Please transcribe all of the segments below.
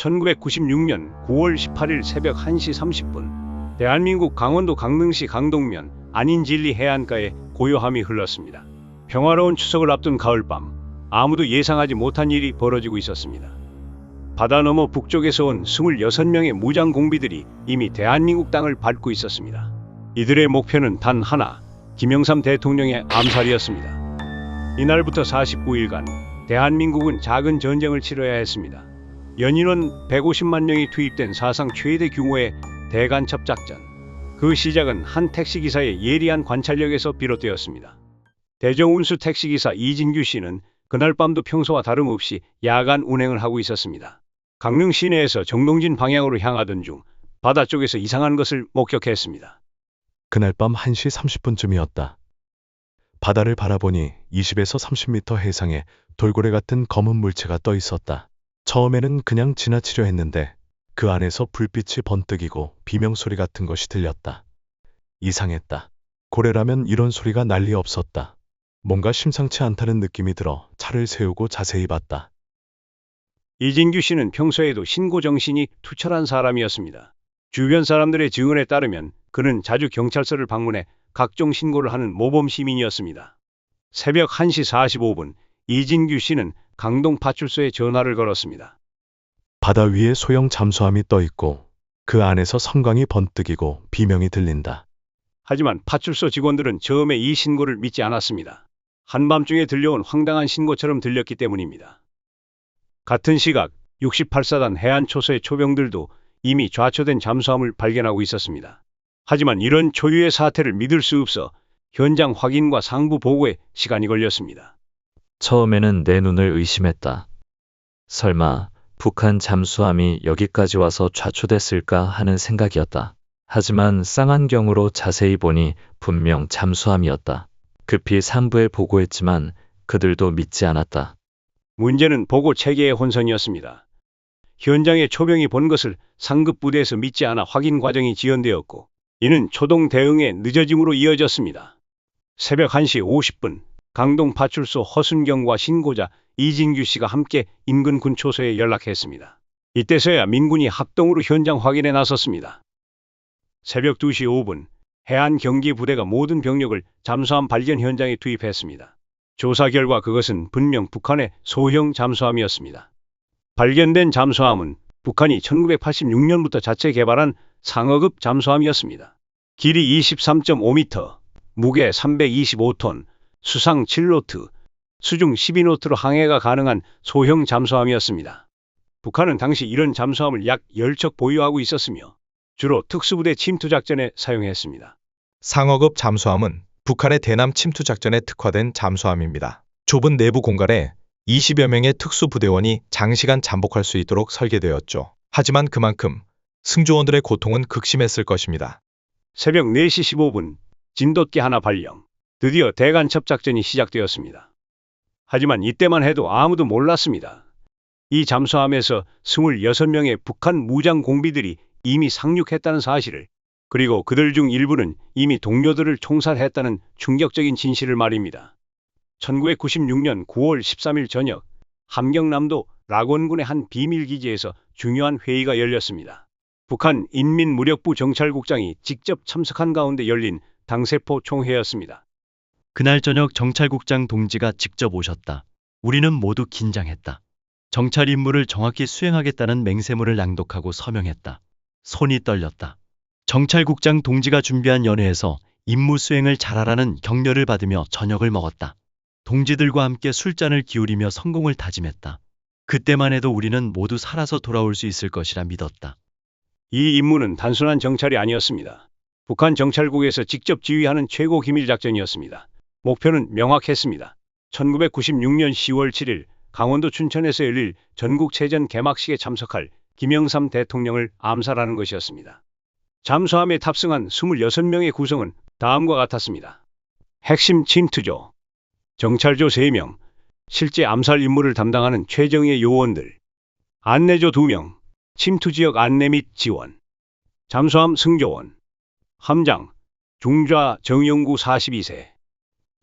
1996년 9월 18일 새벽 1시 30분 대한민국 강원도 강릉시 강동면 안인진리 해안가에 고요함이 흘렀습니다. 평화로운 추석을 앞둔 가을밤, 아무도 예상하지 못한 일이 벌어지고 있었습니다. 바다 너머 북쪽에서 온 26명의 무장 공비들이 이미 대한민국 땅을 밟고 있었습니다. 이들의 목표는 단 하나, 김영삼 대통령의 암살이었습니다. 이날부터 49일간 대한민국은 작은 전쟁을 치러야 했습니다. 연인원 150만 명이 투입된 사상 최대 규모의 대간첩 작전. 그 시작은 한 택시기사의 예리한 관찰력에서 비롯되었습니다. 대정운수 택시기사 이진규 씨는 그날 밤도 평소와 다름없이 야간 운행을 하고 있었습니다. 강릉 시내에서 정동진 방향으로 향하던 중 바다 쪽에서 이상한 것을 목격했습니다. 그날 밤 1시 30분쯤이었다. 바다를 바라보니 20에서 30m 해상에 돌고래 같은 검은 물체가 떠 있었다. 처음에는 그냥 지나치려 했는데 그 안에서 불빛이 번뜩이고 비명소리 같은 것이 들렸다. 이상했다. 고래라면 이런 소리가 난리 없었다. 뭔가 심상치 않다는 느낌이 들어 차를 세우고 자세히 봤다. 이진규 씨는 평소에도 신고정신이 투철한 사람이었습니다. 주변 사람들의 증언에 따르면 그는 자주 경찰서를 방문해 각종 신고를 하는 모범 시민이었습니다. 새벽 1시 45분 이진규 씨는 강동 파출소에 전화를 걸었습니다. 바다 위에 소형 잠수함이 떠 있고 그 안에서 섬광이 번뜩이고 비명이 들린다. 하지만 파출소 직원들은 처음에 이 신고를 믿지 않았습니다. 한밤중에 들려온 황당한 신고처럼 들렸기 때문입니다. 같은 시각 68사단 해안초소의 초병들도 이미 좌초된 잠수함을 발견하고 있었습니다. 하지만 이런 초유의 사태를 믿을 수 없어 현장 확인과 상부 보고에 시간이 걸렸습니다. 처음에는 내 눈을 의심했다. 설마 북한 잠수함이 여기까지 와서 좌초됐을까 하는 생각이었다. 하지만 쌍안경으로 자세히 보니 분명 잠수함이었다. 급히 상부에 보고했지만 그들도 믿지 않았다. 문제는 보고 체계의 혼선이었습니다. 현장에 초병이 본 것을 상급 부대에서 믿지 않아 확인 과정이 지연되었고 이는 초동 대응의 늦어짐으로 이어졌습니다. 새벽 1시 50분 강동 파출소 허순경과 신고자 이진규 씨가 함께 인근 군초소에 연락했습니다. 이때서야 민군이 합동으로 현장 확인에 나섰습니다. 새벽 2시 5분 해안 경기 부대가 모든 병력을 잠수함 발견 현장에 투입했습니다. 조사 결과 그것은 분명 북한의 소형 잠수함이었습니다. 발견된 잠수함은 북한이 1986년부터 자체 개발한 상어급 잠수함이었습니다. 길이 23.5m, 무게 325톤, 수상 7노트, 수중 12노트로 항해가 가능한 소형 잠수함이었습니다. 북한은 당시 이런 잠수함을 약 10척 보유하고 있었으며 주로 특수부대 침투작전에 사용했습니다. 상어급 잠수함은 북한의 대남 침투작전에 특화된 잠수함입니다. 좁은 내부 공간에 20여 명의 특수부대원이 장시간 잠복할 수 있도록 설계되었죠. 하지만 그만큼 승조원들의 고통은 극심했을 것입니다. 새벽 4시 15분 진돗개 하나 발령. 드디어 대간첩 작전이 시작되었습니다. 하지만 이때만 해도 아무도 몰랐습니다. 이 잠수함에서 26명의 북한 무장 공비들이 이미 상륙했다는 사실을, 그리고 그들 중 일부는 이미 동료들을 총살했다는 충격적인 진실을 말입니다. 1996년 9월 13일 저녁 함경남도 락원군의 한 비밀기지에서 중요한 회의가 열렸습니다. 북한 인민무력부 정찰국장이 직접 참석한 가운데 열린 당세포 총회였습니다. 그날 저녁 정찰국장 동지가 직접 오셨다. 우리는 모두 긴장했다. 정찰 임무를 정확히 수행하겠다는 맹세물을 낭독하고 서명했다. 손이 떨렸다. 정찰국장 동지가 준비한 연회에서 임무 수행을 잘하라는 격려를 받으며 저녁을 먹었다. 동지들과 함께 술잔을 기울이며 성공을 다짐했다. 그때만 해도 우리는 모두 살아서 돌아올 수 있을 것이라 믿었다. 이 임무는 단순한 정찰이 아니었습니다. 북한 정찰국에서 직접 지휘하는 최고 기밀 작전이었습니다. 목표는 명확했습니다. 1996년 10월 7일 강원도 춘천에서 열릴 전국체전 개막식에 참석할 김영삼 대통령을 암살하는 것이었습니다. 잠수함에 탑승한 26명의 구성은 다음과 같았습니다. 핵심 침투조, 정찰조 3명, 실제 암살 임무를 담당하는 최정예 요원들, 안내조 2명, 침투지역 안내 및 지원, 잠수함 승조원, 함장, 중좌 정영구 42세,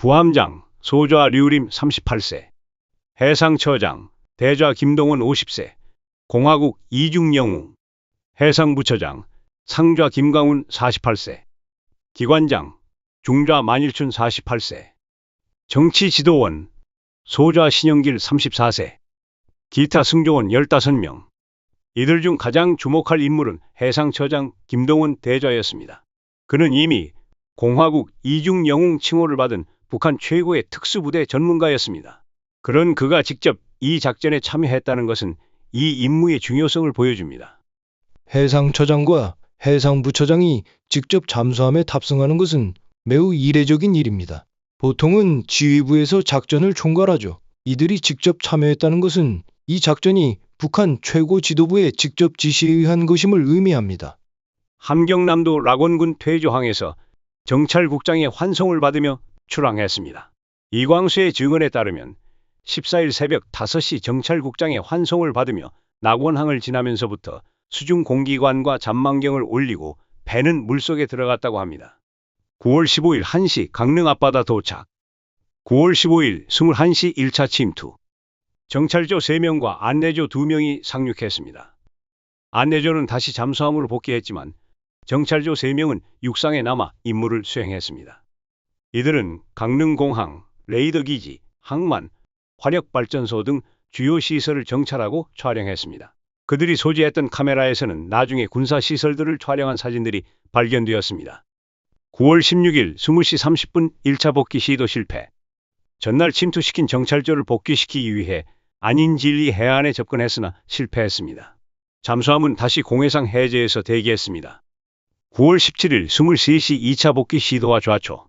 부함장, 소좌 류림 38세, 해상처장, 대좌 김동원 50세, 공화국 이중영웅, 해상부처장 상좌 김강훈 48세, 기관장 중좌 만일춘 48세, 정치지도원 소좌 신영길 34세, 기타 승조원 15명. 이들 중 가장 주목할 인물은 해상처장 김동원 대좌였습니다. 그는 이미 공화국 이중영웅 칭호를 받은 북한 최고의 특수부대 전문가였습니다. 그런 그가 직접 이 작전에 참여했다는 것은 이 임무의 중요성을 보여줍니다. 해상처장과 해상부처장이 직접 잠수함에 탑승하는 것은 매우 이례적인 일입니다. 보통은 지휘부에서 작전을 총괄하죠. 이들이 직접 참여했다는 것은 이 작전이 북한 최고 지도부의 직접 지시에 의한 것임을 의미합니다. 함경남도 락원군 퇴조항에서 정찰국장의 환송을 받으며 출항했습니다. 이광수의 증언에 따르면 14일 새벽 5시 정찰국장의 환송을 받으며 낙원항을 지나면서부터 수중 공기관과 잠망경을 올리고 배는 물속에 들어갔다고 합니다. 9월 15일 1시 강릉 앞바다 도착. 9월 15일 21시 1차 침투. 정찰조 3명과 안내조 2명이 상륙했습니다. 안내조는 다시 잠수함으로 복귀했지만 정찰조 3명은 육상에 남아 임무를 수행했습니다. 이들은 강릉공항, 레이더기지, 항만, 화력발전소 등 주요 시설을 정찰하고 촬영했습니다. 그들이 소지했던 카메라에서는 나중에 군사시설들을 촬영한 사진들이 발견되었습니다. 9월 16일 20시 30분 1차 복귀 시도 실패. 전날 침투시킨 정찰조를 복귀시키기 위해 안인진리 해안에 접근했으나 실패했습니다. 잠수함은 다시 공해상 해저에서 대기했습니다. 9월 17일 23시 2차 복귀 시도와 좌초.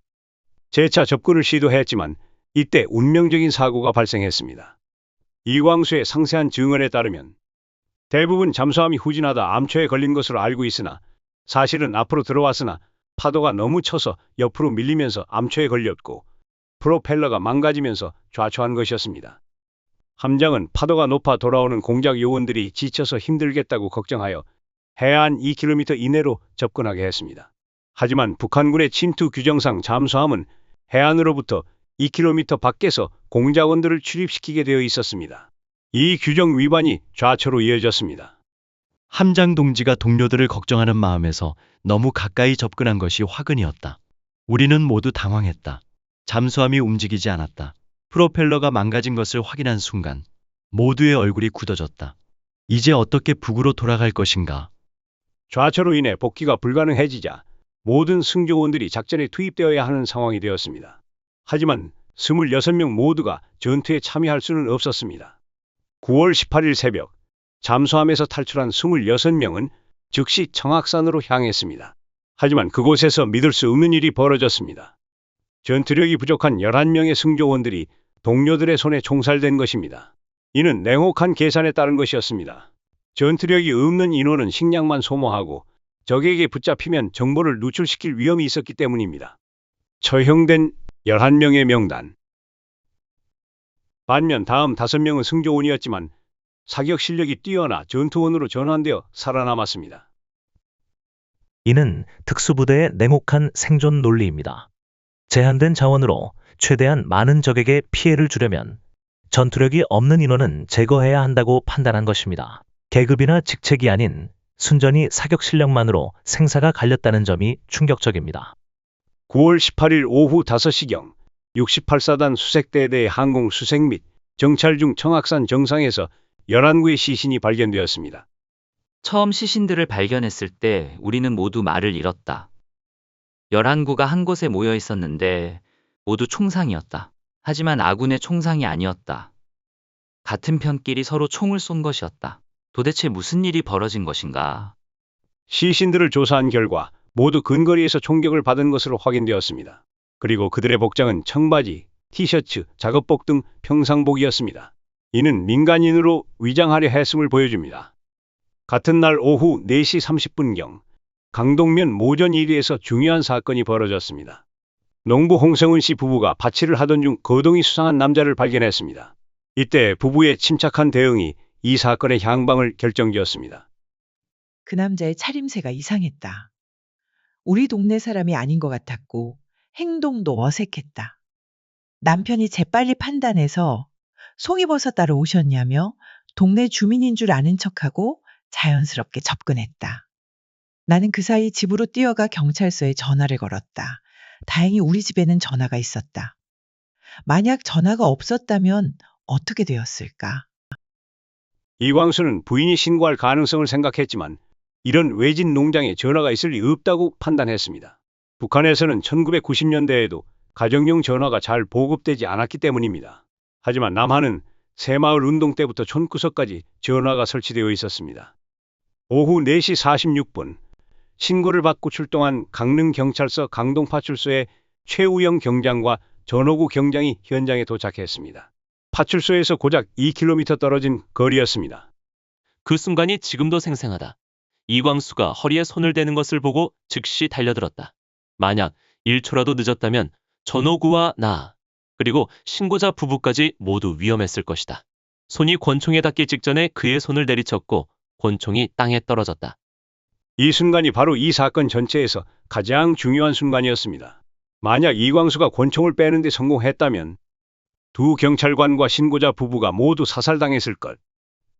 재차 접근을 시도했지만 이때 운명적인 사고가 발생했습니다. 이광수의 상세한 증언에 따르면 대부분 잠수함이 후진하다 암초에 걸린 것으로 알고 있으나 사실은 앞으로 들어왔으나 파도가 너무 쳐서 옆으로 밀리면서 암초에 걸렸고 프로펠러가 망가지면서 좌초한 것이었습니다. 함장은 파도가 높아 돌아오는 공작 요원들이 지쳐서 힘들겠다고 걱정하여 해안 2km 이내로 접근하게 했습니다. 하지만 북한군의 침투 규정상 잠수함은 해안으로부터 2km 밖에서 공작원들을 출입시키게 되어 있었습니다. 이 규정 위반이 좌초로 이어졌습니다. 함장 동지가 동료들을 걱정하는 마음에서 너무 가까이 접근한 것이 화근이었다. 우리는 모두 당황했다. 잠수함이 움직이지 않았다. 프로펠러가 망가진 것을 확인한 순간 모두의 얼굴이 굳어졌다. 이제 어떻게 북으로 돌아갈 것인가? 좌초로 인해 복귀가 불가능해지자 모든 승조원들이 작전에 투입되어야 하는 상황이 되었습니다. 하지만 26명 모두가 전투에 참여할 수는 없었습니다. 9월 18일 새벽 잠수함에서 탈출한 26명은 즉시 청악산으로 향했습니다. 하지만 그곳에서 믿을 수 없는 일이 벌어졌습니다. 전투력이 부족한 11명의 승조원들이 동료들의 손에 총살된 것입니다. 이는 냉혹한 계산에 따른 것이었습니다. 전투력이 없는 인원은 식량만 소모하고 적에게 붙잡히면 정보를 누출시킬 위험이 있었기 때문입니다. 처형된 11명의 명단. 반면 다음 5명은 승조원이었지만 사격 실력이 뛰어나 전투원으로 전환되어 살아남았습니다. 이는 특수부대의 냉혹한 생존 논리입니다. 제한된 자원으로 최대한 많은 적에게 피해를 주려면 전투력이 없는 인원은 제거해야 한다고 판단한 것입니다. 계급이나 직책이 아닌 순전히 사격 실력만으로 생사가 갈렸다는 점이 충격적입니다. 9월 18일 오후 5시경 68사단 수색대대의 항공 수색 및 정찰 중 청악산 정상에서 11구의 시신이 발견되었습니다. 처음 시신들을 발견했을 때 우리는 모두 말을 잃었다. 11구가 한 곳에 모여 있었는데 모두 총상이었다. 하지만 아군의 총상이 아니었다. 같은 편끼리 서로 총을 쏜 것이었다. 도대체 무슨 일이 벌어진 것인가? 시신들을 조사한 결과 모두 근거리에서 총격을 받은 것으로 확인되었습니다. 그리고 그들의 복장은 청바지, 티셔츠, 작업복 등 평상복이었습니다. 이는 민간인으로 위장하려 했음을 보여줍니다. 같은 날 오후 4시 30분경 강동면 모전 1위에서 중요한 사건이 벌어졌습니다. 농부 홍성훈 씨 부부가 밭일을 하던 중 거동이 수상한 남자를 발견했습니다. 이때 부부의 침착한 대응이 이 사건의 향방을 결정지었습니다. 그 남자의 차림새가 이상했다. 우리 동네 사람이 아닌 것 같았고 행동도 어색했다. 남편이 재빨리 판단해서 송이버섯 따러 오셨냐며 동네 주민인 줄 아는 척하고 자연스럽게 접근했다. 나는 그 사이 집으로 뛰어가 경찰서에 전화를 걸었다. 다행히 우리 집에는 전화가 있었다. 만약 전화가 없었다면 어떻게 되었을까? 이광수는 부인이 신고할 가능성을 생각했지만 이런 외진 농장에 전화가 있을 리 없다고 판단했습니다. 북한에서는 1990년대에도 가정용 전화가 잘 보급되지 않았기 때문입니다. 하지만 남한은 새마을 운동 때부터 촌구석까지 전화가 설치되어 있었습니다. 오후 4시 46분 신고를 받고 출동한 강릉경찰서 강동파출소의 최우영 경장과 전호구 경장이 현장에 도착했습니다. 파출소에서 고작 2km 떨어진 거리였습니다. 그 순간이 지금도 생생하다. 이광수가 허리에 손을 대는 것을 보고 즉시 달려들었다. 만약 1초라도 늦었다면 전호구와 나, 그리고 신고자 부부까지 모두 위험했을 것이다. 손이 권총에 닿기 직전에 그의 손을 내리쳤고 권총이 땅에 떨어졌다. 이 순간이 바로 이 사건 전체에서 가장 중요한 순간이었습니다. 만약 이광수가 권총을 빼는 데 성공했다면 두 경찰관과 신고자 부부가 모두 사살당했을 것.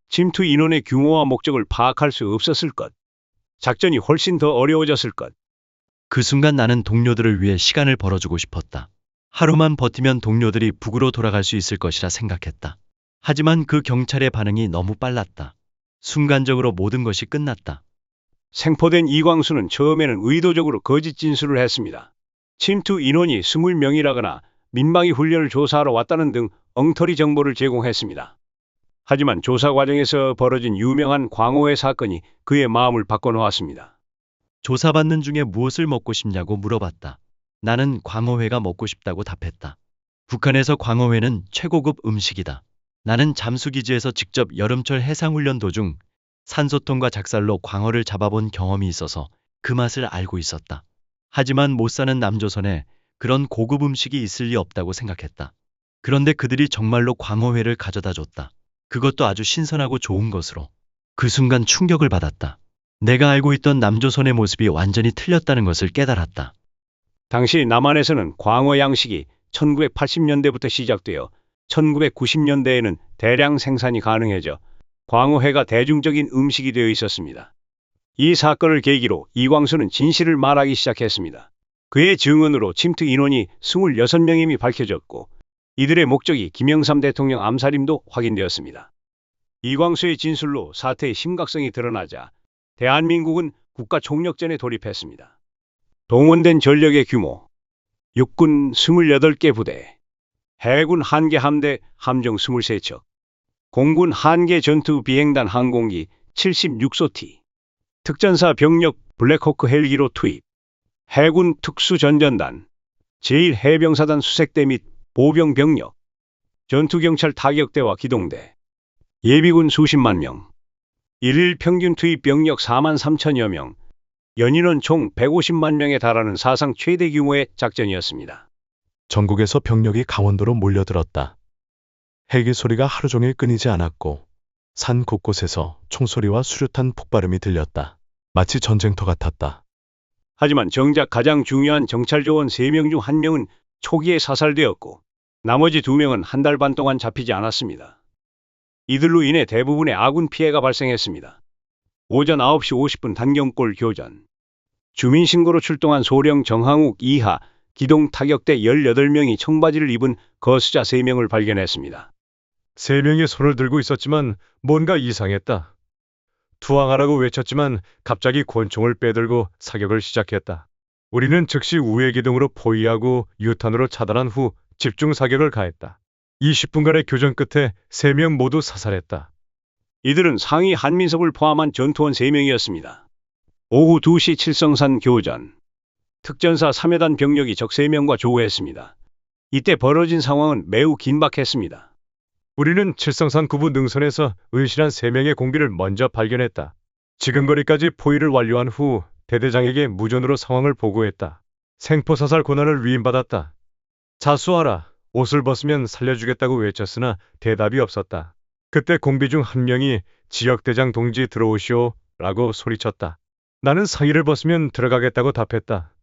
침투 인원의 규모와 목적을 파악할 수 없었을 것. 작전이 훨씬 더 어려워졌을 것. 그 순간 나는 동료들을 위해 시간을 벌어주고 싶었다. 하루만 버티면 동료들이 북으로 돌아갈 수 있을 것이라 생각했다. 하지만 그 경찰의 반응이 너무 빨랐다. 순간적으로 모든 것이 끝났다. 생포된 이광수는 처음에는 의도적으로 거짓 진술을 했습니다. 침투 인원이 20명이라거나 민방위 훈련을 조사하러 왔다는 등 엉터리 정보를 제공했습니다. 하지만 조사 과정에서 벌어진 유명한 광호회 사건이 그의 마음을 바꿔놓았습니다. 조사받는 중에 무엇을 먹고 싶냐고 물어봤다. 나는 광어회가 먹고 싶다고 답했다. 북한에서 광어회는 최고급 음식이다. 나는 잠수기지에서 직접 여름철 해상훈련 도중 산소통과 작살로 광어를 잡아본 경험이 있어서 그 맛을 알고 있었다. 하지만 못 사는 남조선에 그런 고급 음식이 있을 리 없다고 생각했다. 그런데 그들이 정말로 광어회를 가져다 줬다. 그것도 아주 신선하고 좋은 것으로. 그 순간 충격을 받았다. 내가 알고 있던 남조선의 모습이 완전히 틀렸다는 것을 깨달았다. 당시 남한에서는 광어 양식이 1980년대부터 시작되어 1990년대에는 대량 생산이 가능해져 광어회가 대중적인 음식이 되어 있었습니다. 이 사건을 계기로 이광수는 진실을 말하기 시작했습니다. 그의 증언으로 침투 인원이 26명임이 밝혀졌고 이들의 목적이 김영삼 대통령 암살임도 확인되었습니다. 이광수의 진술로 사태의 심각성이 드러나자 대한민국은 국가총력전에 돌입했습니다. 동원된 전력의 규모 육군 28개 부대, 해군 1개 함대 함정 23척, 공군 1개 전투 비행단 항공기 76소티, 특전사 병력 블랙호크 헬기로 투입, 해군 특수전전단, 제1해병사단 수색대 및 보병 병력, 전투경찰 타격대와 기동대, 예비군 수십만 명, 일일 평균 투입 병력 4만 3천여 명, 연인원 총 150만 명에 달하는 사상 최대 규모의 작전이었습니다. 전국에서 병력이 강원도로 몰려들었다. 헬기 소리가 하루 종일 끊이지 않았고 산 곳곳에서 총소리와 수류탄 폭발음이 들렸다. 마치 전쟁터 같았다. 하지만 정작 가장 중요한 정찰 조원 3명 중 1명은 초기에 사살되었고 나머지 2명은 한 달 반 동안 잡히지 않았습니다. 이들로 인해 대부분의 아군 피해가 발생했습니다. 오전 9시 50분 단경골 교전. 주민신고로 출동한 소령 정항욱 2하 기동 타격대 18명이 청바지를 입은 거수자 3명을 발견했습니다. 3명이 손을 들고 있었지만 뭔가 이상했다. 투항하라고 외쳤지만 갑자기 권총을 빼들고 사격을 시작했다. 우리는 즉시 우회 기동으로 포위하고 유탄으로 차단한 후 집중 사격을 가했다. 20분간의 교전 끝에 3명 모두 사살했다. 이들은 상위 한민섭을 포함한 전투원 3명이었습니다. 오후 2시 칠성산 교전. 특전사 3회단 병력이 적 3명과 조우했습니다. 이때 벌어진 상황은 매우 긴박했습니다. 우리는 칠성산 구부 능선에서 은실한 3명의 공비를 먼저 발견했다. 지근거리까지 포위를 완료한 후 대대장에게 무전으로 상황을 보고했다. 생포사살 고난을 위임받았다. 자수하라. 옷을 벗으면 살려주겠다고 외쳤으나 대답이 없었다. 그때 공비 중 1명이 지역대장 동지 들어오시오 라고 소리쳤다. 나는 상의를 벗으면 들어가겠다고 답했다.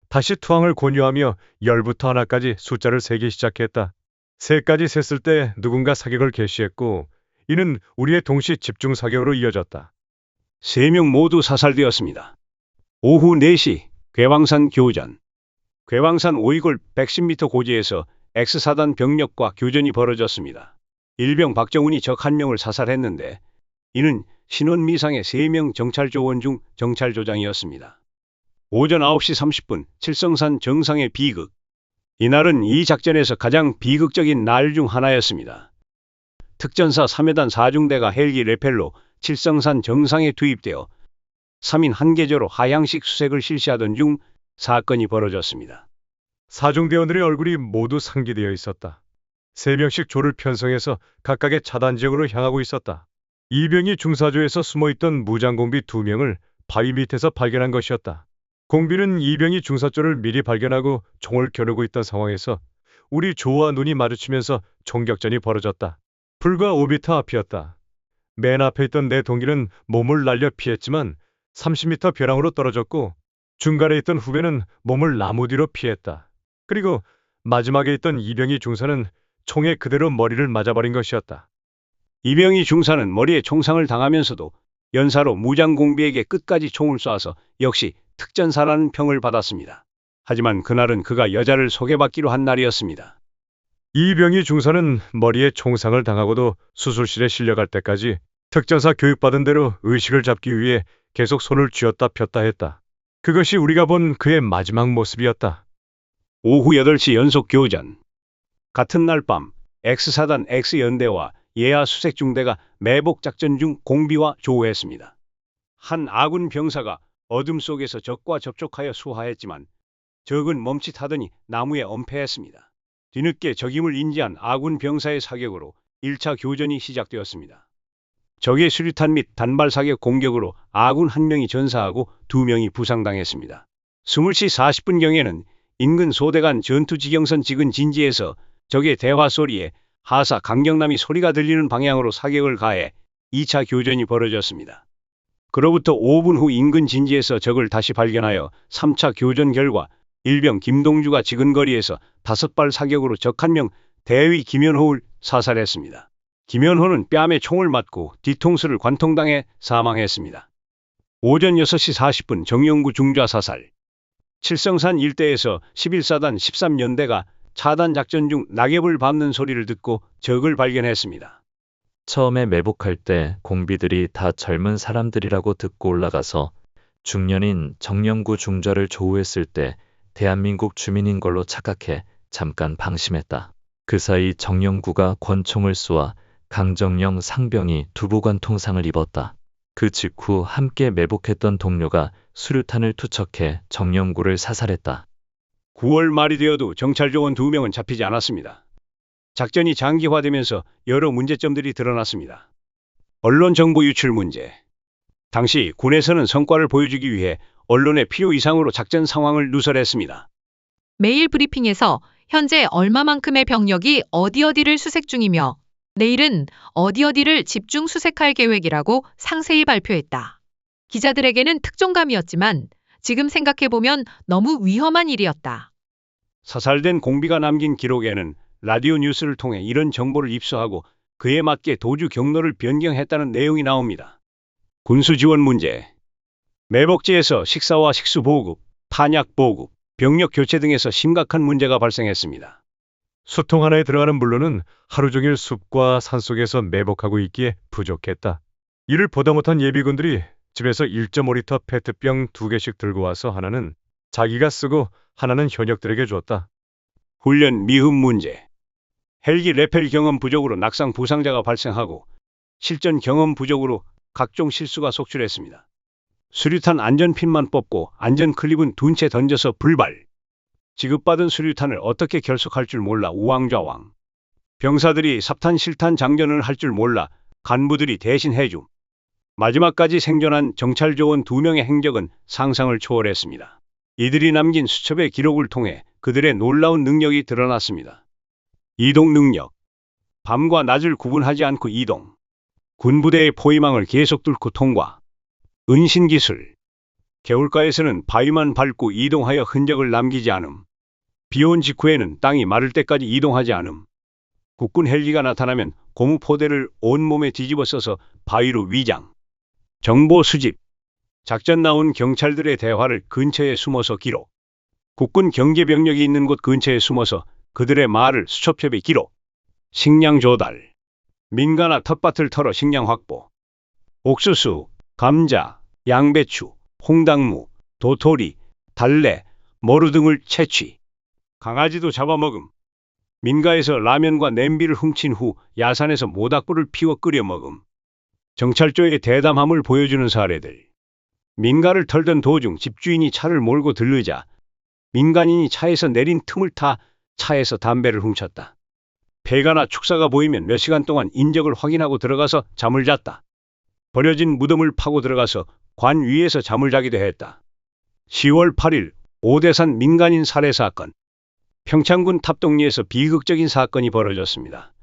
다시 투항을 권유하며 10부터 하나까지 숫자를 세기 시작했다. 3까지 셌을 때 누군가 사격을 개시했고 이는 우리의 동시 집중 사격으로 이어졌다. 3명 모두 사살되었습니다. 오후 4시 괴왕산 교전. 괴왕산 5이골 110m 고지에서 X사단 병력과 교전이 벌어졌습니다. 일병 박정훈이 적 1명을 사살했는데 이는 신원미상의 3명 정찰조원 중 정찰조장이었습니다. 오전 9시 30분 칠성산 정상의 비극. 이날은 이 작전에서 가장 비극적인 날 중 하나였습니다. 특전사 3회단 4중대가 헬기 레펠로 칠성산 정상에 투입되어 3인 한계조로 하향식 수색을 실시하던 중 사건이 벌어졌습니다. 사중대원들의 얼굴이 모두 상기되어 있었다. 3명씩 조를 편성해서 각각의 차단 지역으로 향하고 있었다. 이병이 중사조에서 숨어있던 무장공비 2명을 바위 밑에서 발견한 것이었다. 공비는 이병이 중사조를 미리 발견하고 총을 겨누고 있던 상황에서 우리 조와 눈이 마주치면서 총격전이 벌어졌다. 불과 5m 앞이었다. 맨 앞에 있던 내 동기는 몸을 날려 피했지만 30m 벼랑으로 떨어졌고 중간에 있던 후배는 몸을 나무 뒤로 피했다. 그리고 마지막에 있던 이병희 중사는 총에 그대로 머리를 맞아버린 것이었다. 이병희 중사는 머리에 총상을 당하면서도 연사로 무장공비에게 끝까지 총을 쏴서 역시 특전사라는 평을 받았습니다. 하지만 그날은 그가 여자를 소개받기로 한 날이었습니다. 이병희 중사는 머리에 총상을 당하고도 수술실에 실려갈 때까지 특전사 교육받은 대로 의식을 잡기 위해 계속 손을 쥐었다 폈다 했다. 그것이 우리가 본 그의 마지막 모습이었다. 오후 8시 연속 교전. 같은 날 밤 X사단 X연대와 예하 수색중대가 매복 작전 중 공비와 조우했습니다. 한 아군 병사가 어둠 속에서 적과 접촉하여 수하했지만 적은 멈칫하더니 나무에 엄폐했습니다. 뒤늦게 적임을 인지한 아군 병사의 사격으로 1차 교전이 시작되었습니다. 적의 수류탄 및 단발 사격 공격으로 아군 1명이 전사하고 2명이 부상당했습니다. 20시 40분경에는 인근 소대간 전투지경선 지근 진지에서 적의 대화 소리에 하사 강경남이 소리가 들리는 방향으로 사격을 가해 2차 교전이 벌어졌습니다. 그로부터 5분 후 인근 진지에서 적을 다시 발견하여 3차 교전 결과 일병 김동주가 지근거리에서 5발 사격으로 적 1명 대위 김연호를 사살했습니다. 김연호는 뺨에 총을 맞고 뒤통수를 관통당해 사망했습니다. 오전 6시 40분 정영구 중좌 사살. 칠성산 일대에서 11사단 13연대가 차단 작전 중 낙엽을 밟는 소리를 듣고 적을 발견했습니다. 처음에 매복할 때 공비들이 다 젊은 사람들이라고 듣고 올라가서 중년인 정영구 중좌를 조우했을 때 대한민국 주민인 걸로 착각해 잠깐 방심했다. 그 사이 정영구가 권총을 쏘아 강정영 상병이 두부관 통상을 입었다. 그 직후 함께 매복했던 동료가 수류탄을 투척해 정영구를 사살했다. 9월 말이 되어도 정찰조원 2명은 잡히지 않았습니다. 작전이 장기화되면서 여러 문제점들이 드러났습니다. 언론 정보 유출 문제. 당시 군에서는 성과를 보여주기 위해 언론의 필요 이상으로 작전 상황을 누설했습니다. 매일 브리핑에서 현재 얼마만큼의 병력이 어디를 수색 중이며 내일은 어디를 집중 수색할 계획이라고 상세히 발표했다. 기자들에게는 특종감이었지만 지금 생각해보면 너무 위험한 일이었다. 사살된 공비가 남긴 기록에는 라디오 뉴스를 통해 이런 정보를 입수하고 그에 맞게 도주 경로를 변경했다는 내용이 나옵니다. 군수 지원 문제. 매복지에서 식사와 식수 보급, 탄약 보급, 병력 교체 등에서 심각한 문제가 발생했습니다. 수통 하나에 들어가는 물로는 하루 종일 숲과 산속에서 매복하고 있기에 부족했다. 이를 보다 못한 예비군들이 집에서 1.5리터 페트병 2개씩 들고 와서 하나는 자기가 쓰고 하나는 현역들에게 줬다. 훈련 미흡 문제. 헬기 레펠 경험 부족으로 낙상 부상자가 발생하고 실전 경험 부족으로 각종 실수가 속출했습니다. 수류탄 안전핀만 뽑고 안전 클립은 둔 채 던져서 불발. 지급받은 수류탄을 어떻게 결속할 줄 몰라 우왕좌왕. 병사들이 삽탄 실탄 장전을 할 줄 몰라 간부들이 대신 해줌. 마지막까지 생존한 정찰조원 2명의 행적은 상상을 초월했습니다. 이들이 남긴 수첩의 기록을 통해 그들의 놀라운 능력이 드러났습니다. 이동 능력. 밤과 낮을 구분하지 않고 이동. 군부대의 포위망을 계속 뚫고 통과. 은신기술. 개울가에서는 바위만 밟고 이동하여 흔적을 남기지 않음. 비온 직후에는 땅이 마를 때까지 이동하지 않음. 국군 헬기가 나타나면 고무 포대를 온몸에 뒤집어 써서 바위로 위장. 정보 수집. 작전 나온 경찰들의 대화를 근처에 숨어서 기록. 국군 경계병력이 있는 곳 근처에 숨어서 그들의 말을 수첩첩에 기록. 식량 조달. 민가나 텃밭을 털어 식량 확보. 옥수수, 감자, 양배추, 홍당무, 도토리, 달래, 머루 등을 채취. 강아지도 잡아먹음. 민가에서 라면과 냄비를 훔친 후 야산에서 모닥불을 피워 끓여 먹음. 정찰조의 대담함을 보여주는 사례들. 민가를 털던 도중 집주인이 차를 몰고 들르자 민간인이 차에서 내린 틈을 타 차에서 담배를 훔쳤다. 폐가나 축사가 보이면 몇 시간 동안 인적을 확인하고 들어가서 잠을 잤다. 버려진 무덤을 파고 들어가서 관 위에서 잠을 자기도 했다. 10월 8일 오대산 민간인 살해 사건. 평창군 탑동리에서 비극적인 사건이 벌어졌습니다.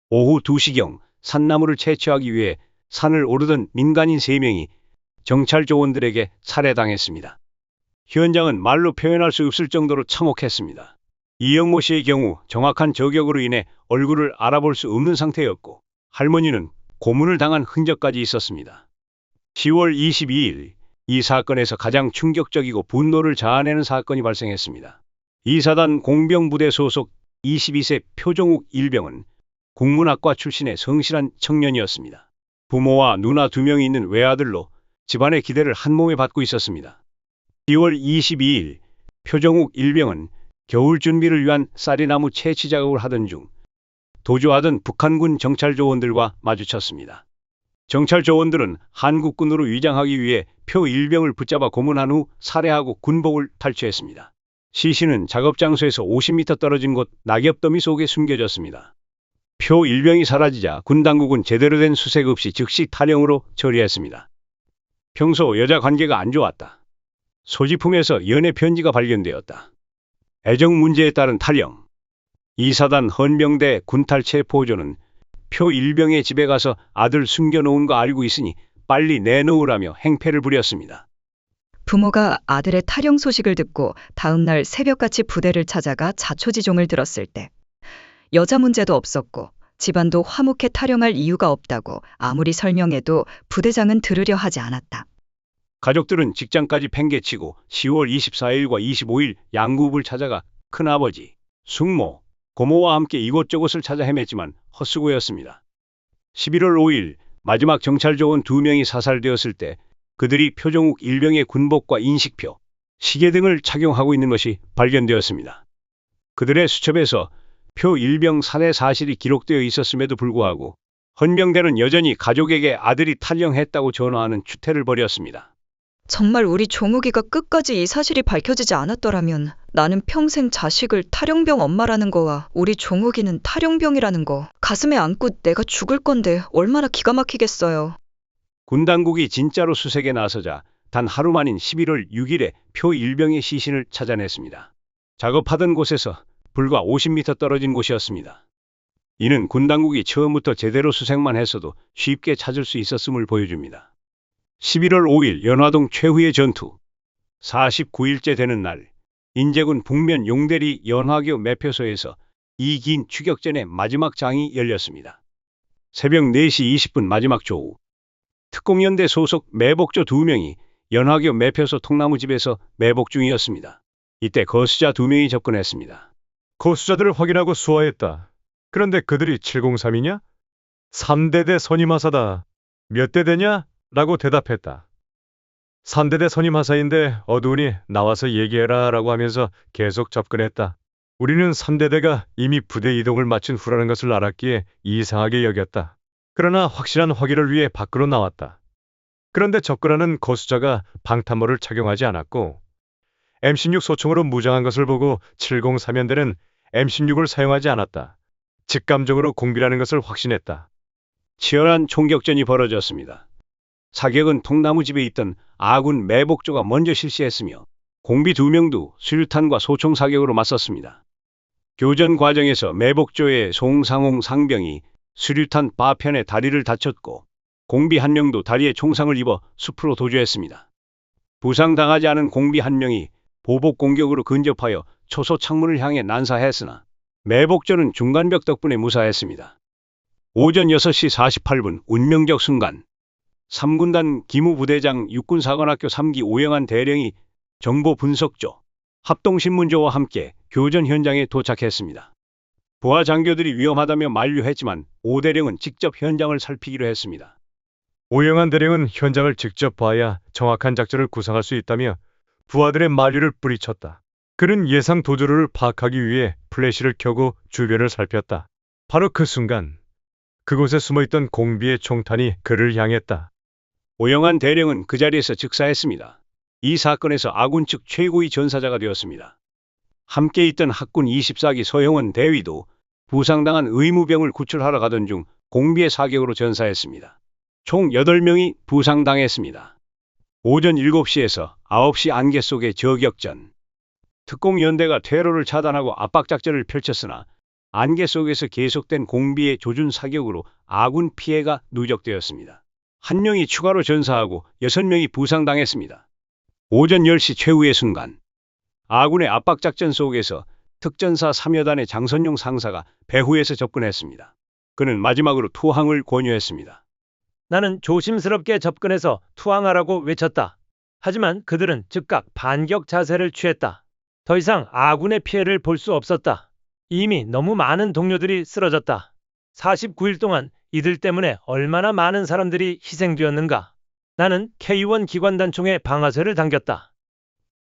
오후 2시경 산나무를 채취하기 위해 산을 오르던 민간인 3명이 정찰 조원들에게 살해당했습니다. 현장은 말로 표현할 수 없을 정도로 참혹했습니다. 이영모 씨의 경우 정확한 저격으로 인해 얼굴을 알아볼 수 없는 상태였고 할머니는 고문을 당한 흔적까지 있었습니다. 10월 22일 이 사건에서 가장 충격적이고 분노를 자아내는 사건이 발생했습니다. 이사단 공병부대 소속 22세 표종욱 일병은 국문학과 출신의 성실한 청년이었습니다. 부모와 누나 2명이 있는 외아들로 집안의 기대를 한몸에 받고 있었습니다. 10월 22일 표종욱 일병은 겨울 준비를 위한 쌀이나무 채취 작업을 하던 중 도주하던 북한군 정찰조원들과 마주쳤습니다. 정찰조원들은 한국군으로 위장하기 위해 표 일병을 붙잡아 고문한 후 살해하고 군복을 탈취했습니다. 시신은 작업 장소에서 50m 떨어진 곳 낙엽더미 속에 숨겨졌습니다. 표 일병이 사라지자 군 당국은 제대로 된 수색 없이 즉시 탈영으로 처리했습니다. 평소 여자 관계가 안 좋았다. 소지품에서 연애 편지가 발견되었다. 애정 문제에 따른 탈영. 이사단 헌병대 군탈체 보조는 표 일병의 집에 가서 아들 숨겨놓은 거 알고 있으니 빨리 내놓으라며 행패를 부렸습니다. 부모가 아들의 탈영 소식을 듣고 다음날 새벽같이 부대를 찾아가 자초지종을 들었을 때 여자 문제도 없었고 집안도 화목해 탈영할 이유가 없다고 아무리 설명해도 부대장은 들으려 하지 않았다. 가족들은 직장까지 팽개치고 10월 24일과 25일 양구읍을 찾아가 큰아버지, 숙모, 고모와 함께 이곳저곳을 찾아 헤맸지만 헛수고였습니다. 11월 5일 마지막 정찰조원 2명이 사살되었을 때 그들이 표종욱 일병의 군복과 인식표, 시계 등을 착용하고 있는 것이 발견되었습니다. 그들의 수첩에서 표 일병 살해 사실이 기록되어 있었음에도 불구하고 헌병대는 여전히 가족에게 아들이 탈영했다고 전화하는 추태를 벌였습니다. 정말 우리 종욱이가 끝까지 이 사실이 밝혀지지 않았더라면 나는 평생 자식을 탈영병 엄마라는 거와 우리 종욱이는 탈영병이라는 거 가슴에 안고 내가 죽을 건데 얼마나 기가 막히겠어요. 군 당국이 진짜로 수색에 나서자 단 하루 만인 11월 6일에 표 일병의 시신을 찾아냈습니다. 작업하던 곳에서 불과 50m 떨어진 곳이었습니다. 이는 군 당국이 처음부터 제대로 수색만 했어도 쉽게 찾을 수 있었음을 보여줍니다. 11월 5일 연화동 최후의 전투. 49일째 되는 날, 인제군 북면 용대리 연화교 매표소에서 이 긴 추격전의 마지막 장이 열렸습니다. 새벽 4시 20분 마지막 조우. 특공연대 소속 매복조 2명이 연화교 매표소 통나무집에서 매복 중이었습니다. 이때 거수자 2명이 접근했습니다. 거수자들을 확인하고 수화했다. 그런데 그들이 703이냐? 3대대 선임하사다. 몇 대대냐? 라고 대답했다. 3대대 선임하사인데 어두우니 나와서 얘기해라 라고 하면서 계속 접근했다. 우리는 3대대가 이미 부대 이동을 마친 후라는 것을 알았기에 이상하게 여겼다. 그러나 확실한 확인을 위해 밖으로 나왔다. 그런데 접근하는 거수자가 방탄모를 착용하지 않았고 M16 소총으로 무장한 것을 보고 703연대는 M16을 사용하지 않았다. 직감적으로 공비라는 것을 확신했다. 치열한 총격전이 벌어졌습니다. 사격은 통나무집에 있던 아군 매복조가 먼저 실시했으며 공비 2명도 수류탄과 소총 사격으로 맞섰습니다. 교전 과정에서 매복조의 송상홍 상병이 수류탄 바편에 다리를 다쳤고 공비 1명도 다리에 총상을 입어 숲으로 도주했습니다. 부상당하지 않은 공비 1명이 보복 공격으로 근접하여 초소 창문을 향해 난사했으나 매복전은 중간벽 덕분에 무사했습니다. 오전 6시 48분 운명적 순간 3군단 기무부대장 육군사관학교 3기 오영환 대령이 정보 분석조, 합동신문조와 함께 교전 현장에 도착했습니다. 부하 장교들이 위험하다며 만류했지만 오 대령은 직접 현장을 살피기로 했습니다. 오영환 대령은 현장을 직접 봐야 정확한 작전을 구상할 수 있다며 부하들의 만류를 뿌리쳤다. 그는 예상 도주로를 파악하기 위해 플래시를 켜고 주변을 살폈다. 바로 그 순간 그곳에 숨어있던 공비의 총탄이 그를 향했다. 오영환 대령은 그 자리에서 즉사했습니다. 이 사건에서 아군 측 최고의 전사자가 되었습니다. 함께 있던 학군 24기 서영원 대위도 부상당한 의무병을 구출하러 가던 중 공비의 사격으로 전사했습니다. 총 8명이 부상당했습니다. 오전 7시에서 9시 안개 속의 저격전. 특공연대가 퇴로를 차단하고 압박작전을 펼쳤으나 안개 속에서 계속된 공비의 조준 사격으로 아군 피해가 누적되었습니다. 1명이 추가로 전사하고 6명이 부상당했습니다. 오전 10시 최후의 순간 아군의 압박작전 속에서 특전사 3여단의 장선용 상사가 배후에서 접근했습니다. 그는 마지막으로 투항을 권유했습니다. 나는 조심스럽게 접근해서 투항하라고 외쳤다. 하지만 그들은 즉각 반격 자세를 취했다. 더 이상 아군의 피해를 볼 수 없었다. 이미 너무 많은 동료들이 쓰러졌다. 49일 동안 이들 때문에 얼마나 많은 사람들이 희생되었는가. 나는 K1 기관단총의 방아쇠를 당겼다.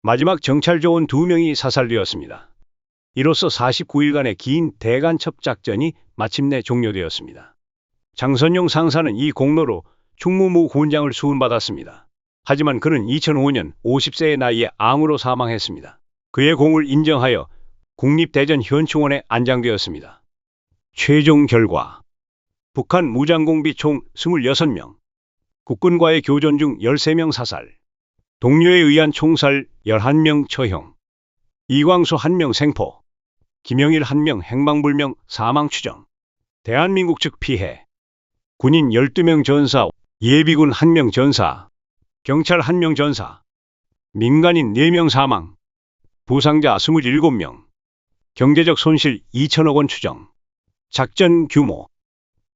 마지막 정찰조원 2명이 사살되었습니다. 이로써 49일간의 긴 대간첩 작전이 마침내 종료되었습니다. 장선용 상사는 이 공로로 충무무 군장을 수훈받았습니다. 하지만 그는 2005년 50세의 나이에 암으로 사망했습니다. 그의 공을 인정하여 국립대전 현충원에 안장되었습니다. 최종 결과 북한 무장공비 총 26명, 국군과의 교전 중 13명 사살, 동료에 의한 총살 11명 처형, 이광수 1명 생포, 김영일 1명 행방불명 사망 추정, 대한민국 측 피해, 군인 12명 전사, 예비군 1명 전사, 경찰 1명 전사, 민간인 4명 사망, 부상자 27명, 경제적 손실 2천억 원 추정, 작전 규모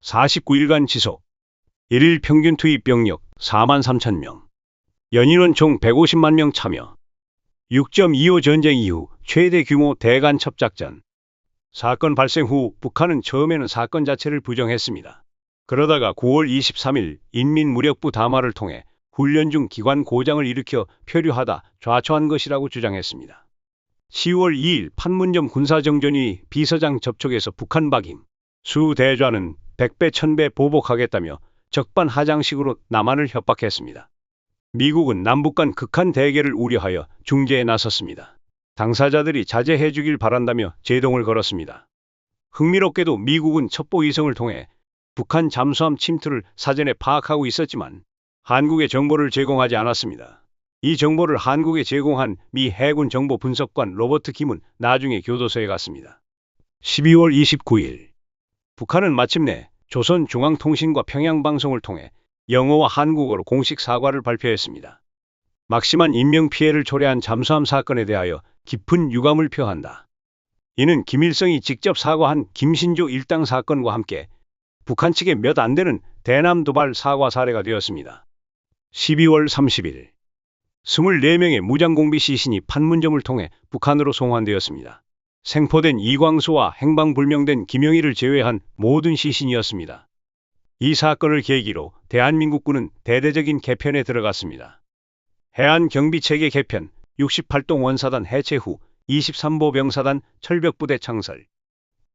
49일간 지속, 1일 평균 투입 병력 4만 3천 명, 연인원 총 150만 명 참여, 6.25 전쟁 이후 최대 규모 대간첩 작전. 사건 발생 후 북한은 처음에는 사건 자체를 부정했습니다. 그러다가 9월 23일 인민무력부 담화를 통해 훈련 중 기관 고장을 일으켜 표류하다 좌초한 것이라고 주장했습니다. 10월 2일 판문점 군사정전위 비서장 접촉에서 북한 박임, 수 대좌는 100배 1000배 보복하겠다며 적반하장식으로 남한을 협박했습니다. 미국은 남북 간 극한 대결을 우려하여 중재에 나섰습니다. 당사자들이 자제해 주길 바란다며 제동을 걸었습니다. 흥미롭게도 미국은 첩보위성을 통해 북한 잠수함 침투를 사전에 파악하고 있었지만 한국에 정보를 제공하지 않았습니다. 이 정보를 한국에 제공한 미 해군 정보 분석관 로버트 김은 나중에 교도소에 갔습니다. 12월 29일 북한은 마침내 조선중앙통신과 평양방송을 통해 영어와 한국어로 공식 사과를 발표했습니다. 막심한 인명피해를 초래한 잠수함 사건에 대하여 깊은 유감을 표한다. 이는 김일성이 직접 사과한 김신조 일당 사건과 함께 북한 측의 몇 안 되는 대남 도발 사과 사례가 되었습니다. 12월 30일 24명의 무장공비 시신이 판문점을 통해 북한으로 송환되었습니다. 생포된 이광수와 행방불명된 김영일을 제외한 모든 시신이었습니다. 이 사건을 계기로 대한민국군은 대대적인 개편에 들어갔습니다. 해안경비체계 개편, 68동 원사단 해체 후 23보 병사단 철벽부대 창설,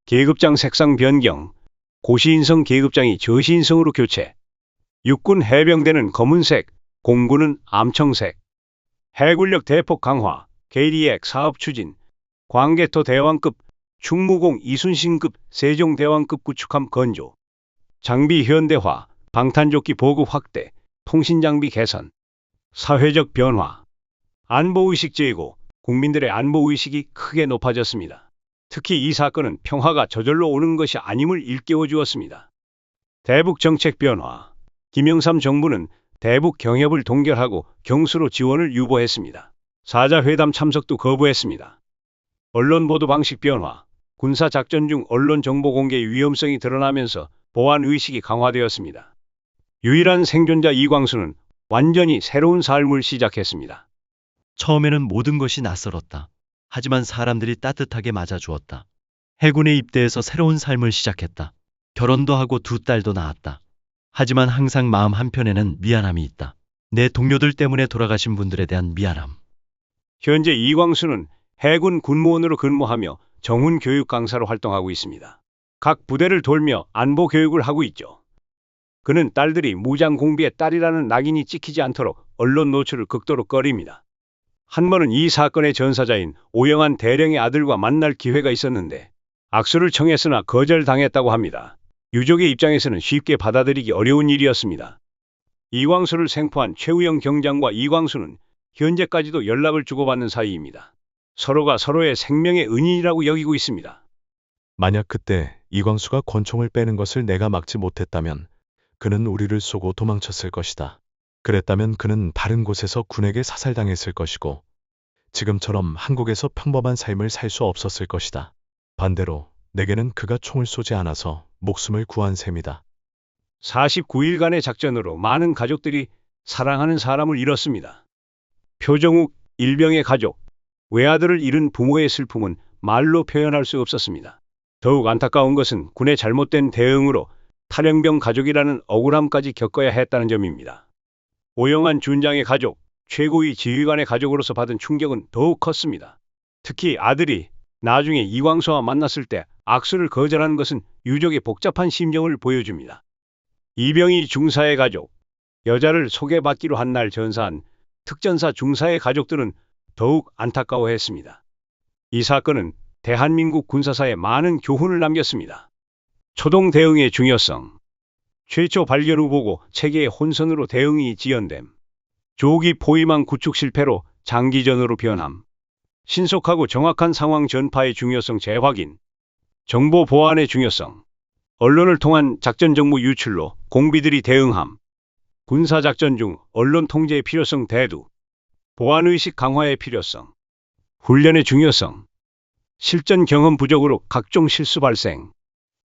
계급장 색상 변경, 고시인성 계급장이 저시인성으로 교체, 육군 해병대는 검은색, 공군은 암청색, 해군력 대폭 강화, KDX 사업 추진, 광개토 대왕급, 충무공 이순신급 세종대왕급 구축함 건조, 장비 현대화, 방탄조끼 보급 확대, 통신장비 개선, 사회적 변화, 안보의식 제고, 국민들의 안보의식이 크게 높아졌습니다. 특히 이 사건은 평화가 저절로 오는 것이 아님을 일깨워 주었습니다. 대북 정책 변화, 김영삼 정부는 대북 경협을 동결하고 경수로 지원을 유보했습니다. 사자회담 참석도 거부했습니다. 언론 보도 방식 변화, 군사작전 중 언론 정보 공개의 위험성이 드러나면서 보안 의식이 강화되었습니다. 유일한 생존자 이광수는 완전히 새로운 삶을 시작했습니다. 처음에는 모든 것이 낯설었다. 하지만 사람들이 따뜻하게 맞아주었다. 해군에 입대해서 새로운 삶을 시작했다. 결혼도 하고 2딸도 낳았다. 하지만 항상 마음 한편에는 미안함이 있다. 내 동료들 때문에 돌아가신 분들에 대한 미안함. 현재 이광수는 해군 군무원으로 근무하며 정훈 교육 강사로 활동하고 있습니다. 각 부대를 돌며 안보 교육을 하고 있죠. 그는 딸들이 무장 공비의 딸이라는 낙인이 찍히지 않도록 언론 노출을 극도로 꺼립니다. 한 번은 이 사건의 전사자인 오영환 대령의 아들과 만날 기회가 있었는데 악수를 청했으나 거절당했다고 합니다. 유족의 입장에서는 쉽게 받아들이기 어려운 일이었습니다. 이광수를 생포한 최우영 경장과 이광수는 현재까지도 연락을 주고받는 사이입니다. 서로가 서로의 생명의 은인이라고 여기고 있습니다. 만약 그때 이광수가 권총을 빼는 것을 내가 막지 못했다면 그는 우리를 쏘고 도망쳤을 것이다. 그랬다면 그는 다른 곳에서 군에게 사살당했을 것이고 지금처럼 한국에서 평범한 삶을 살 수 없었을 것이다. 반대로 내게는 그가 총을 쏘지 않아서 목숨을 구한 셈이다. 49일간의 작전으로 많은 가족들이 사랑하는 사람을 잃었습니다. 표정욱, 일병의 가족, 외아들을 잃은 부모의 슬픔은 말로 표현할 수 없었습니다. 더욱 안타까운 것은 군의 잘못된 대응으로 탈영병 가족이라는 억울함까지 겪어야 했다는 점입니다. 오영환 준장의 가족, 최고위 지휘관의 가족으로서 받은 충격은 더욱 컸습니다. 특히 아들이 나중에 이광수와 만났을 때 악수를 거절한 것은 유족의 복잡한 심정을 보여줍니다. 이병희 중사의 가족, 여자를 소개받기로 한 날 전사한 특전사 중사의 가족들은 더욱 안타까워했습니다. 이 사건은 대한민국 군사사에 많은 교훈을 남겼습니다. 초동 대응의 중요성, 최초 발견 후 보고 체계의 혼선으로 대응이 지연됨, 조기 포위망 구축 실패로 장기전으로 변함, 신속하고 정확한 상황 전파의 중요성 재확인, 정보 보안의 중요성, 언론을 통한 작전 정보 유출로 공비들이 대응함, 군사작전 중 언론 통제의 필요성 대두, 보안의식 강화의 필요성, 훈련의 중요성, 실전 경험 부족으로 각종 실수 발생.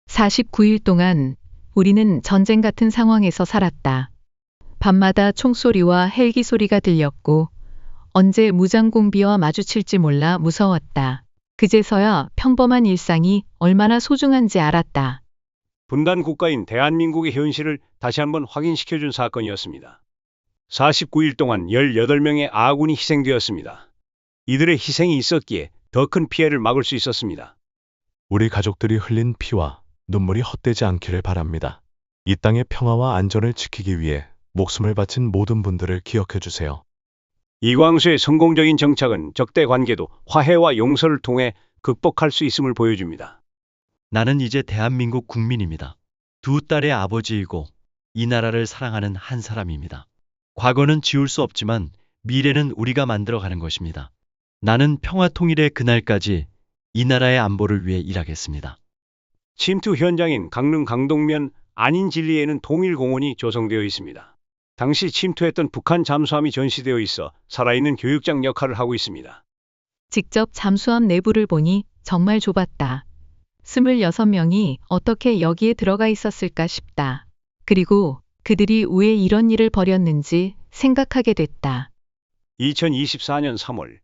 49일 동안 우리는 전쟁 같은 상황에서 살았다. 밤마다 총소리와 헬기 소리가 들렸고 언제 무장공비와 마주칠지 몰라 무서웠다. 그제서야 평범한 일상이 얼마나 소중한지 알았다. 분단 국가인 대한민국의 현실을 다시 한번 확인시켜준 사건이었습니다. 49일 동안 18명의 아군이 희생되었습니다. 이들의 희생이 있었기에 더 큰 피해를 막을 수 있었습니다. 우리 가족들이 흘린 피와 눈물이 헛되지 않기를 바랍니다. 이 땅의 평화와 안전을 지키기 위해 목숨을 바친 모든 분들을 기억해 주세요. 이광수의 성공적인 정착은 적대 관계도 화해와 용서를 통해 극복할 수 있음을 보여줍니다. 나는 이제 대한민국 국민입니다. 2딸의 아버지이고 이 나라를 사랑하는 한 사람입니다. 과거는 지울 수 없지만 미래는 우리가 만들어가는 것입니다. 나는 평화 통일의 그날까지 이 나라의 안보를 위해 일하겠습니다. 침투 현장인 강릉 강동면 안인진리에는 통일공원이 조성되어 있습니다. 당시 침투했던 북한 잠수함이 전시되어 있어 살아있는 교육장 역할을 하고 있습니다. 직접 잠수함 내부를 보니 정말 좁았다. 26명이 어떻게 여기에 들어가 있었을까 싶다. 그리고 그들이 왜 이런 일을 벌였는지 생각하게 됐다. 2024년 3월,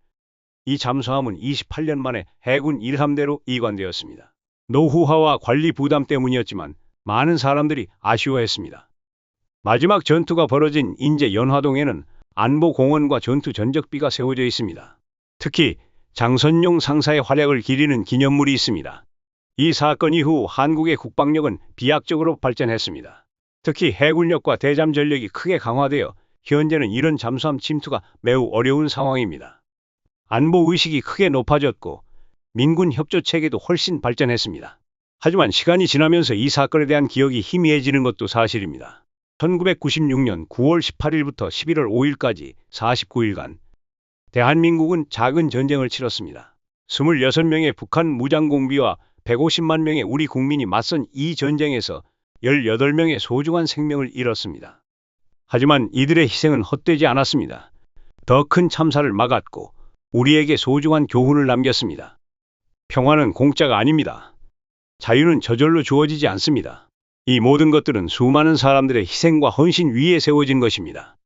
이 잠수함은 28년 만에 해군 1함대로 이관되었습니다. 노후화와 관리 부담 때문이었지만 많은 사람들이 아쉬워했습니다. 마지막 전투가 벌어진 인제 연화동에는 안보공원과 전투 전적비가 세워져 있습니다. 특히 장선용 상사의 활약을 기리는 기념물이 있습니다. 이 사건 이후 한국의 국방력은 비약적으로 발전했습니다. 특히 해군력과 대잠 전력이 크게 강화되어 현재는 이런 잠수함 침투가 매우 어려운 상황입니다. 안보 의식이 크게 높아졌고 민군 협조 체계도 훨씬 발전했습니다. 하지만 시간이 지나면서 이 사건에 대한 기억이 희미해지는 것도 사실입니다. 1996년 9월 18일부터 11월 5일까지 49일간 대한민국은 작은 전쟁을 치렀습니다. 26명의 북한 무장공비와 150만 명의 우리 국민이 맞선 이 전쟁에서 18명의 소중한 생명을 잃었습니다. 하지만 이들의 희생은 헛되지 않았습니다. 더 큰 참사를 막았고 우리에게 소중한 교훈을 남겼습니다. 평화는 공짜가 아닙니다. 자유는 저절로 주어지지 않습니다. 이 모든 것들은 수많은 사람들의 희생과 헌신 위에 세워진 것입니다.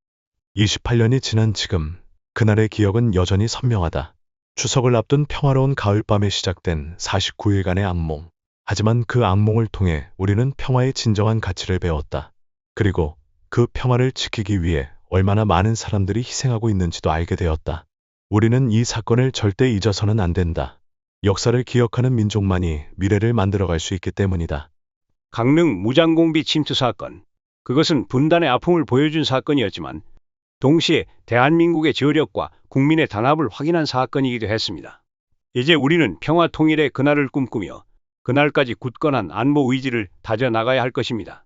28년이 지난 지금 그날의 기억은 여전히 선명하다. 추석을 앞둔 평화로운 가을밤에 시작된 49일간의 악몽. 하지만 그 악몽을 통해 우리는 평화의 진정한 가치를 배웠다. 그리고 그 평화를 지키기 위해 얼마나 많은 사람들이 희생하고 있는지도 알게 되었다. 우리는 이 사건을 절대 잊어서는 안 된다. 역사를 기억하는 민족만이 미래를 만들어갈 수 있기 때문이다. 강릉 무장공비 침투 사건. 그것은 분단의 아픔을 보여준 사건이었지만 동시에 대한민국의 저력과 국민의 단합을 확인한 사건이기도 했습니다. 이제 우리는 평화 통일의 그날을 꿈꾸며 그날까지 굳건한 안보 의지를 다져 나가야 할 것입니다.